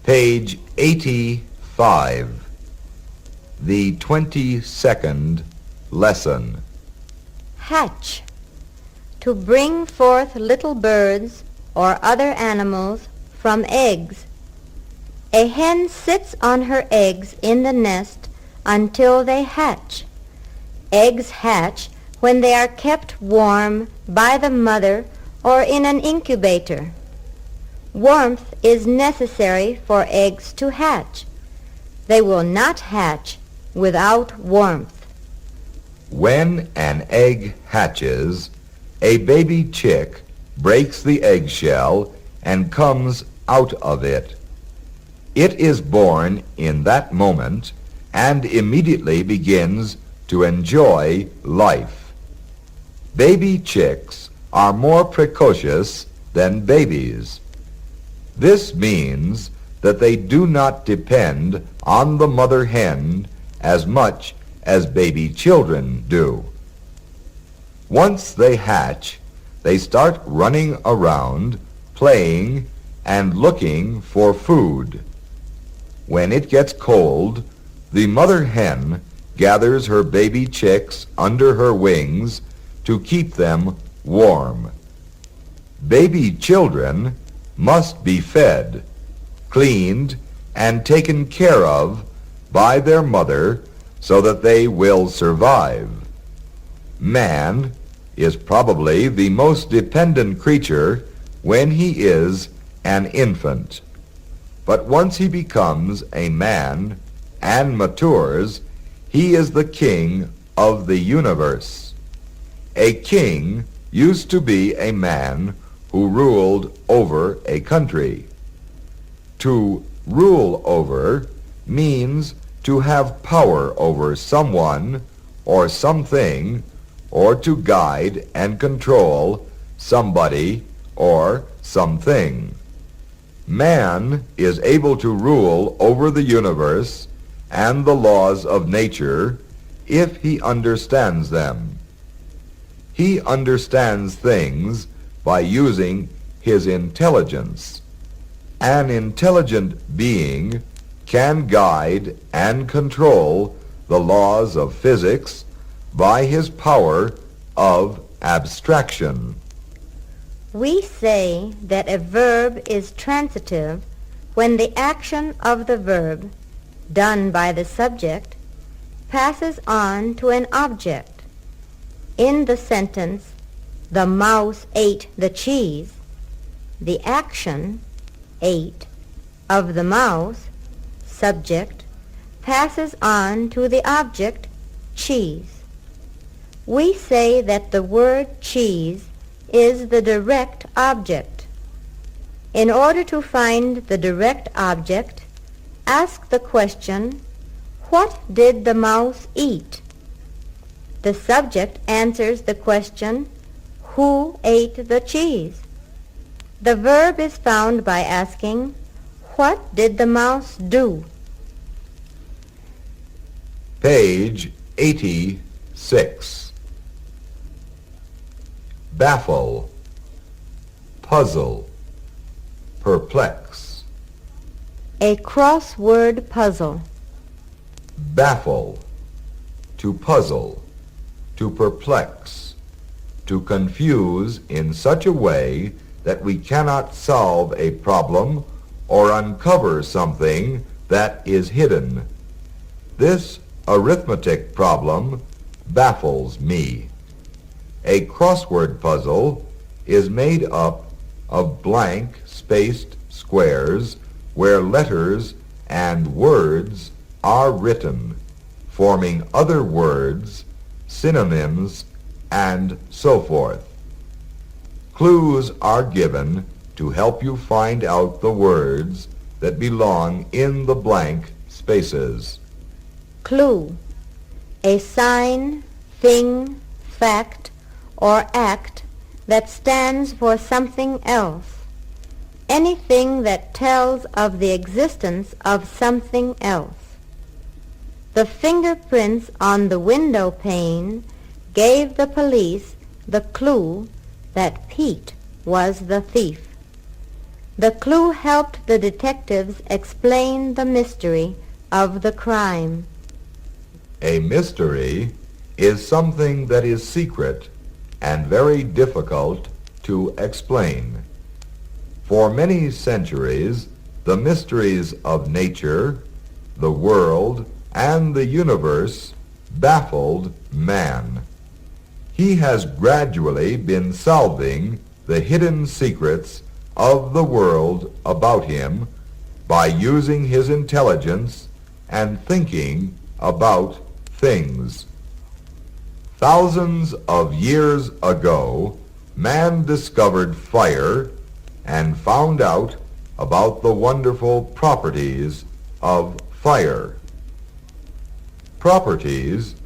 Page 85. The 22nd lesson. Hatch. To bring forth little birds or other animals from eggs. A hen sits on her eggs in the nest until they hatch. Eggs hatch when they are kept warm by the mother or in an incubator. Warmth is necessary for eggs to hatch. They will not hatch without warmth. When an egg hatches, a baby chick breaks the eggshell and comes out of it. It is born in that moment and immediately begins to enjoy life. Baby chicks are more precocious than babies. This means that they do not depend on the mother hen as much as baby children do. Once they hatch, they start running around, playing, and looking for food. When it gets cold, the mother hen gathers her baby chicks under her wings to keep them warm. Baby children must be fed, cleaned, and taken care of by their mother so that they will survive. Man is probably the most dependent creature when he is an infant. But once he becomes a man and matures, he is the king of the universe. A king used to be a man who ruled over a country. To rule over means to have power over someone or something, or to guide and control somebody or something. Man is able to rule over the universe and the laws of nature if he understands them. He understands things by using his intelligence. An intelligent being can guide and control the laws of physics by his power of abstraction. We say that a verb is transitive when the action of the verb, done by the subject, passes on to an object. In the sentence, "The mouse ate the cheese," the action, ate, of the mouse, subject, passes on to the object, cheese. We say that the word cheese is the direct object. In order to find the direct object, ask the question, "What did the mouse eat?" The subject answers the question, "Who ate the cheese?" The verb is found by asking, "What did the mouse do?" Page 86. Baffle, puzzle, perplex. A crossword puzzle. Baffle, to puzzle, to perplex, to confuse in such a way that we cannot solve a problem or uncover something that is hidden. This arithmetic problem baffles me. A crossword puzzle is made up of blank spaced squares where letters and words are written, forming other words, synonyms, and so forth. Clues are given to help you find out the words that belong in the blank spaces. Clue. A sign, thing, fact, or act that stands for something else. Anything that tells of the existence of something else. The fingerprints on the window pane gave the police the clue that Pete was the thief. The clue helped the detectives explain the mystery of the crime. A mystery is something that is secret and very difficult to explain. For many centuries, the mysteries of nature, the world, and the universe baffled man. He has gradually been solving the hidden secrets of the world about him by using his intelligence and thinking about things. Thousands of years ago, man discovered fire and found out about the wonderful properties of fire. Properties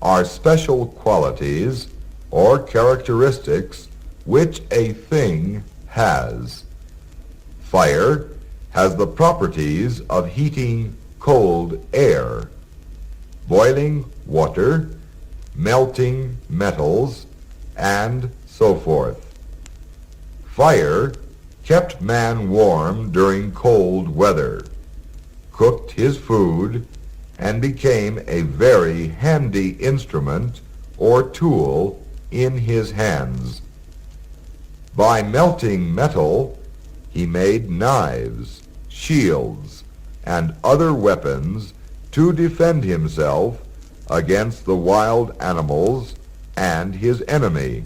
are special qualities or characteristics which a thing has. Fire has the properties of heating cold air, boiling water, melting metals, and so forth. Fire kept man warm during cold weather, cooked his food, and became a very handy instrument or tool in his hands. By melting metal, he made knives, shields, and other weapons to defend himself against the wild animals and his enemy.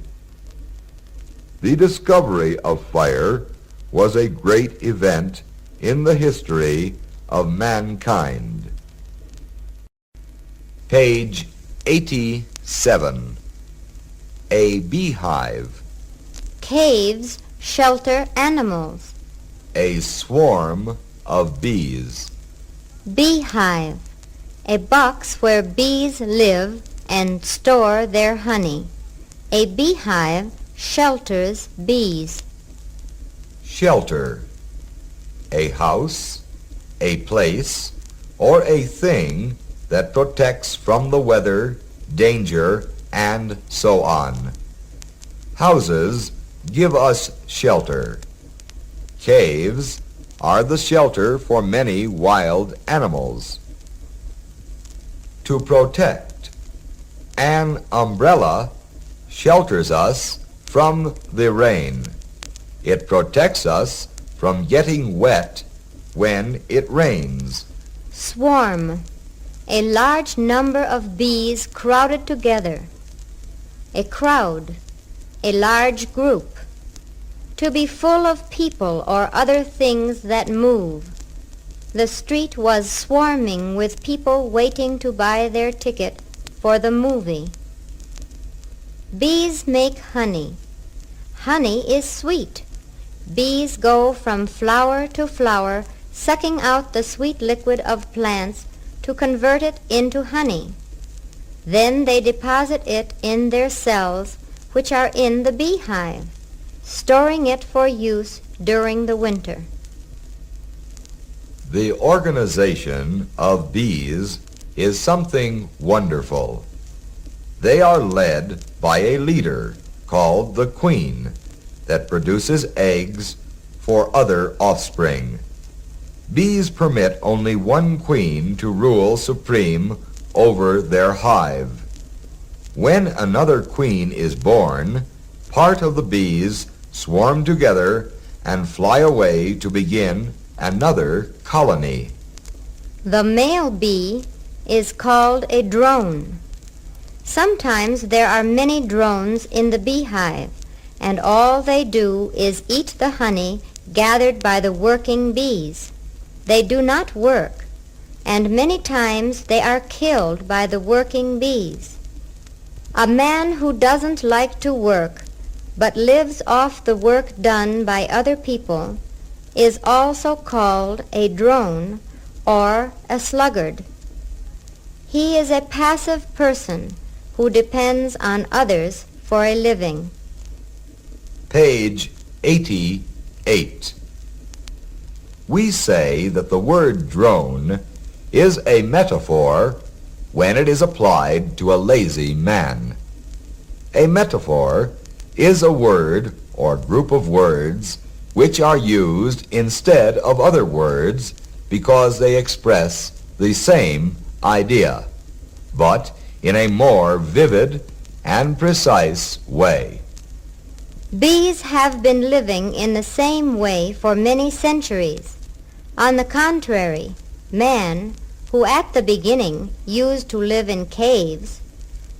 The discovery of fire was a great event in the history of mankind. Page 87. A beehive. Caves shelter animals. A swarm of bees. Beehive, a box where bees live and store their honey. A beehive shelters bees. Shelter. A house, a place, or a thing that protects from the weather, danger, and so on. Houses give us shelter. Caves are the shelter for many wild animals. To protect. An umbrella shelters us from the rain. It protects us from getting wet when it rains. Swarm, a large number of bees crowded together. A crowd, a large group. To be full of people or other things that move. The street was swarming with people waiting to buy their ticket for the movie. Bees make honey. Honey is sweet. Bees go from flower to flower, sucking out the sweet liquid of plants to convert it into honey. Then they deposit it in their cells, which are in the beehive, storing it for use during the winter. The organization of bees is something wonderful. They are led by a leader called the queen that produces eggs for other offspring. Bees permit only one queen to rule supreme over their hive. When another queen is born, part of the bees swarm together and fly away to begin another colony. The male bee is called a drone. Sometimes there are many drones in the beehive, and all they do is eat the honey gathered by the working bees. They do not work, and many times they are killed by the working bees. A man who doesn't like to work but lives off the work done by other people is also called a drone or a sluggard. He is a passive person who depends on others for a living. Page 88. We say that the word drone is a metaphor when it is applied to a lazy man. A metaphor is a word or group of words which are used instead of other words because they express the same idea, but in a more vivid and precise way. Bees have been living in the same way for many centuries. On the contrary, man, who at the beginning used to live in caves,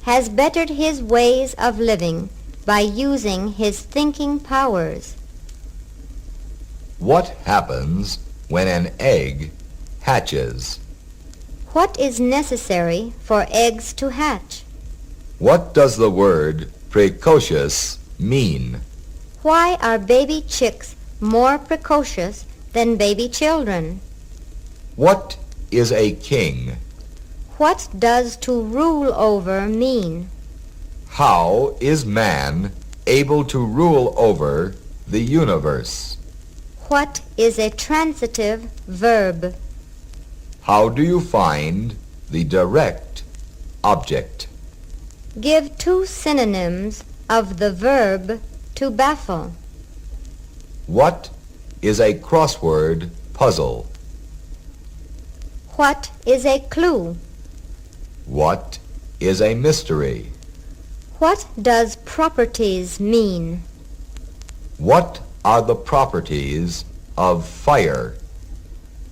has bettered his ways of living by using his thinking powers. What happens when an egg hatches? What is necessary for eggs to hatch? What does the word precocious mean? Why are baby chicks more precocious than baby children? What is a king? What does to rule over mean? How is man able to rule over the universe? What is a transitive verb? How do you find the direct object? Give two synonyms of the verb to baffle. What is a crossword puzzle? What is a clue? What is a mystery? What does properties mean? What are the properties of fire?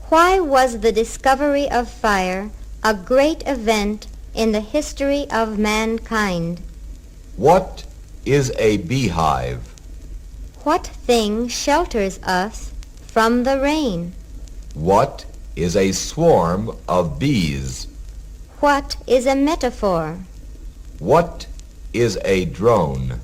Why was the discovery of fire a great event in the history of mankind? What is a beehive? What thing shelters us from the rain? What is a swarm of bees? What is a metaphor? What is a drone?